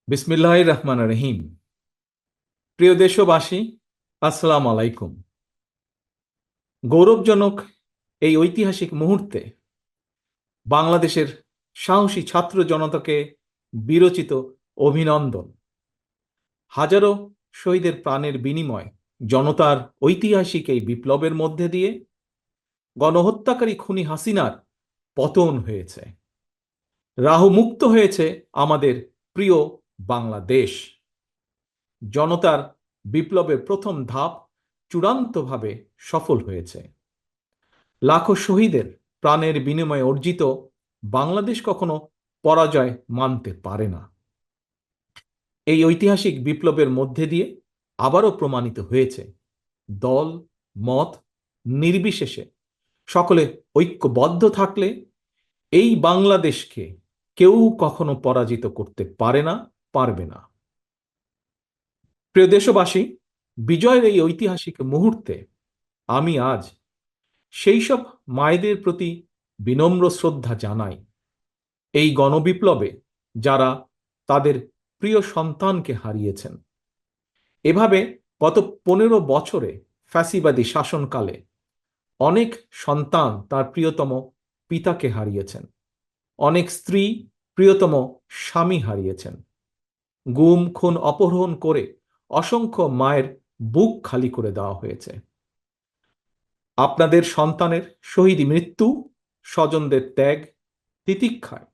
বিসমিল্লাহির রহমানির রহিম। প্রিয় দেশবাসী, আসসালামু আলাইকুম। গৌরবজনক এই ঐতিহাসিক মুহূর্তে বাংলাদেশের সাহসী ছাত্র জনতাকে বিরচিত অভিনন্দন। হাজারো শহীদের প্রাণের বিনিময় জনতার ঐতিহাসিক এই বিপ্লবের মধ্যে দিয়ে গণহত্যাকারী খুনি হাসিনার পতন হয়েছে, রাহু মুক্ত হয়েছে আমাদের প্রিয় বাংলাদেশ। জনতার বিপ্লবের প্রথম ধাপ চূড়ান্তভাবে সফল হয়েছে। লাখো শহীদের প্রাণের বিনিময়ে অর্জিত বাংলাদেশ কখনো পরাজয় মানতে পারে না। এই ঐতিহাসিক বিপ্লবের মধ্যে দিয়ে আবারও প্রমাণিত হয়েছে, দল মত নির্বিশেষে সকলে ঐক্যবদ্ধ থাকলে এই বাংলাদেশকে কেউ কখনো পরাজিত করতে পারে না, পারবে না। প্রিয় দেশবাসী, বিজয়ের এই ঐতিহাসিক মুহূর্তে আমি আজ সেই সব মায়েদের প্রতি বিনম্র শ্রদ্ধা জানাই, এই গণবিপ্লবে যারা তাদের প্রিয় সন্তানকে হারিয়েছেন। এভাবে গত 15 বছরে ফ্যাসিবাদী শাসনকালে অনেক সন্তান তার প্রিয়তম পিতাকে হারিয়েছেন, অনেক স্ত্রী প্রিয়তম স্বামী হারিয়েছেন। গুম খুন অপহরণ করে অসংখ্য মায়ের বুক খালি করে দেওয়া হয়েছে। আপনাদের সন্তানের শহীদ মৃত্যু, স্বজনদের ত্যাগ, তিতিক্ষায়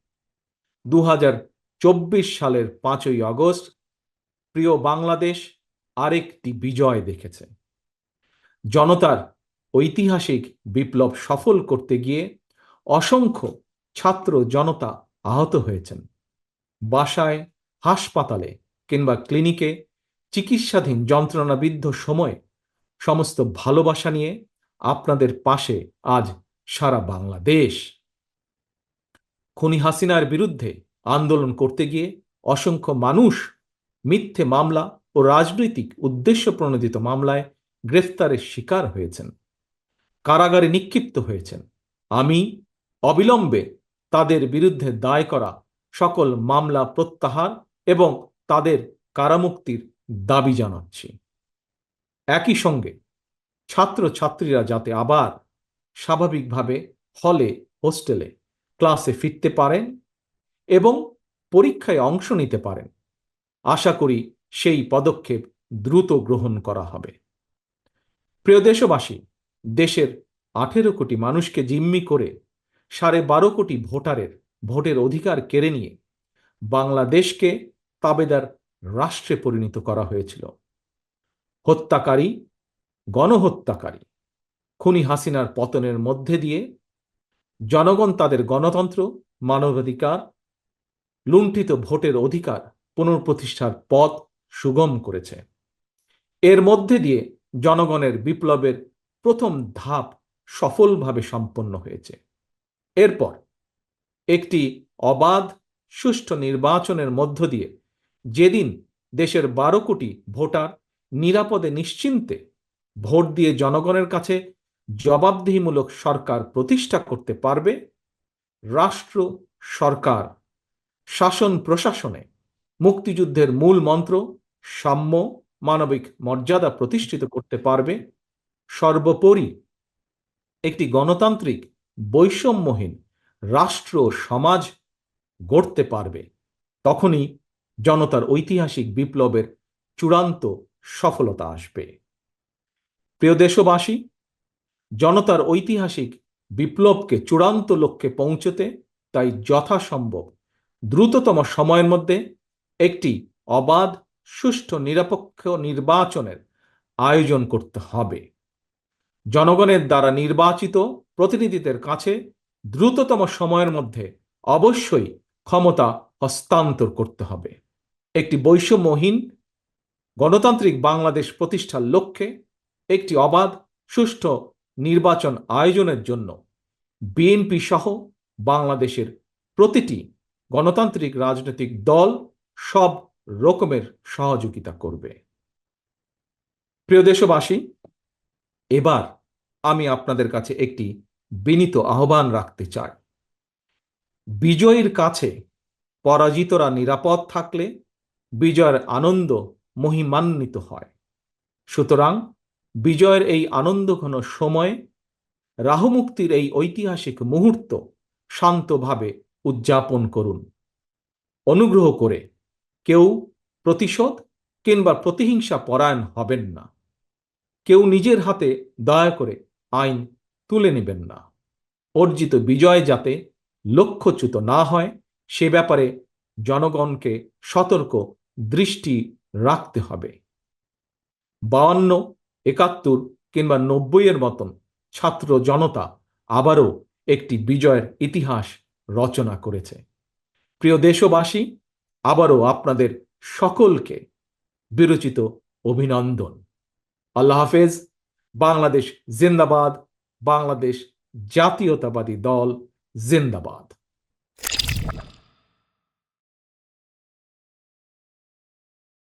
2024 সালের 5ই আগস্ট প্রিয় বাংলাদেশ আরেকটি বিজয় দেখেছে। জনতার ঐতিহাসিক বিপ্লব সফল করতে গিয়ে অসংখ্য ছাত্র জনতা আহত হয়েছেন। বাসায়, হাসপাতালে কিংবা ক্লিনিকে চিকিৎসাধীন যন্ত্রণাবিদ্ধ সময়ে সমস্ত ভালোবাসা নিয়ে আপনাদের পাশে আজ সারা বাংলাদেশ। খুনি হাসিনার বিরুদ্ধে আন্দোলন করতে গিয়ে অসংখ্য মানুষ মিথ্যে মামলা ও রাজনৈতিক উদ্দেশ্য প্রণোদিত মামলায় গ্রেফতারের শিকার হয়েছেন, কারাগারে নিক্ষিপ্ত হয়েছেন। আমি অবিলম্বে তাদের বিরুদ্ধে দায় করা সকল মামলা প্রত্যাহার এবং তাদের কারামুক্তির দাবি জানাচ্ছি। একই সঙ্গে ছাত্রছাত্রীরা যাতে আবার স্বাভাবিকভাবে হলে, হোস্টেলে, ক্লাসে ফিরতে পারেন এবং পরীক্ষায় অংশ নিতে পারেন, আশা করি সেই পদক্ষেপ দ্রুত গ্রহণ করা হবে। প্রিয় দেশবাসী, দেশের 18 কোটি মানুষকে জিম্মি করে 12.5 কোটি ভোটারের ভোটের অধিকার কেড়ে নিয়ে বাংলাদেশকে তাবেদার রাষ্ট্রে পরিণত করা হয়েছিল। হত্যাকারী, গণহত্যাকারী খুনি হাসিনার পতনের মধ্যে দিয়ে জনগণ তাদের গণতন্ত্র, মানবাধিকার, লুণ্ঠিত ভোটের অধিকার পুনঃপ্রতিষ্ঠার পথ সুগম করেছে। এর মধ্যে দিয়ে জনগণের বিপ্লবের প্রথম ধাপ সফলভাবে সম্পন্ন হয়েছে। এরপর একটি অবাধ সুষ্ঠু নির্বাচনের মধ্য দিয়ে যেদিন দেশের 12 কোটি ভোটার নিরাপদে নিশ্চিন্তে ভোট দিয়ে জনগণের কাছে জবাবদিহিমূলক সরকার প্রতিষ্ঠা করতে পারবে, রাষ্ট্র, সরকার, শাসন প্রশাসনে মুক্তিযুদ্ধের মূল মন্ত্র সাম্য, মানবিক মর্যাদা প্রতিষ্ঠিত করতে পারবে, সর্বোপরি একটি গণতান্ত্রিক বৈষম্যহীন রাষ্ট্র সমাজ গড়তে পারবে, তখনই জনতার ঐতিহাসিক বিপ্লবের চূড়ান্ত সফলতা আসবে। প্রিয় দেশবাসী, জনতার ঐতিহাসিক বিপ্লবকে চূড়ান্ত লক্ষ্যে পৌঁছতে তাই যথাসম্ভব দ্রুততম সময়ের মধ্যে একটি অবাধ, সুষ্ঠু, নিরপেক্ষ নির্বাচনের আয়োজন করতে হবে। জনগণের দ্বারা নির্বাচিত প্রতিনিধিদের কাছে দ্রুততম সময়ের মধ্যে অবশ্যই ক্ষমতা হস্তান্তর করতে হবে। একটি বৈষম্যহীন গণতান্ত্রিক বাংলাদেশ প্রতিষ্ঠার লক্ষ্যে একটি অবাধ, সুষ্ঠু নির্বাচন আয়োজনের জন্য বিএনপি সহ বাংলাদেশের প্রতিটি গণতান্ত্রিক রাজনৈতিক দল সব রকমের সহযোগিতা করবে। প্রিয় দেশবাসী, এবার আমি আপনাদের কাছে একটি বিনীত আহ্বান রাখতে চাই। বিজয়ীর কাছে পরাজিতরা নিরাপদ থাকলে বিজয়ের আনন্দ মহিমান্বিত হয়। সুতরাং বিজয়ের এই আনন্দঘন সময়ে রাহুমুক্তির এই ঐতিহাসিক মুহূর্ত শান্তভাবে উদযাপন করুন। অনুগ্রহ করে কেউ প্রতিশোধ কিংবা প্রতিহিংসা পরায়ণ হবেন না। কেউ নিজের হাতে দয়া করে আইন তুলে নেবেন না। অর্জিত বিজয় যাতে লক্ষ্যচ্যুত না হয় সে ব্যাপারে জনগণকে সতর্ক দৃষ্টি রাখতে হবে। 52, 71 কিংবা 90 মতন ছাত্র জনতা আবারও একটি বিজয়ের ইতিহাস রচনা করেছে। প্রিয় দেশবাসী, আবারও আপনাদের সকলকে বিরচিত অভিনন্দন। আল্লাহ হাফেজ। বাংলাদেশ জিন্দাবাদ। বাংলাদেশ জাতীয়তাবাদী দল জিন্দাবাদ।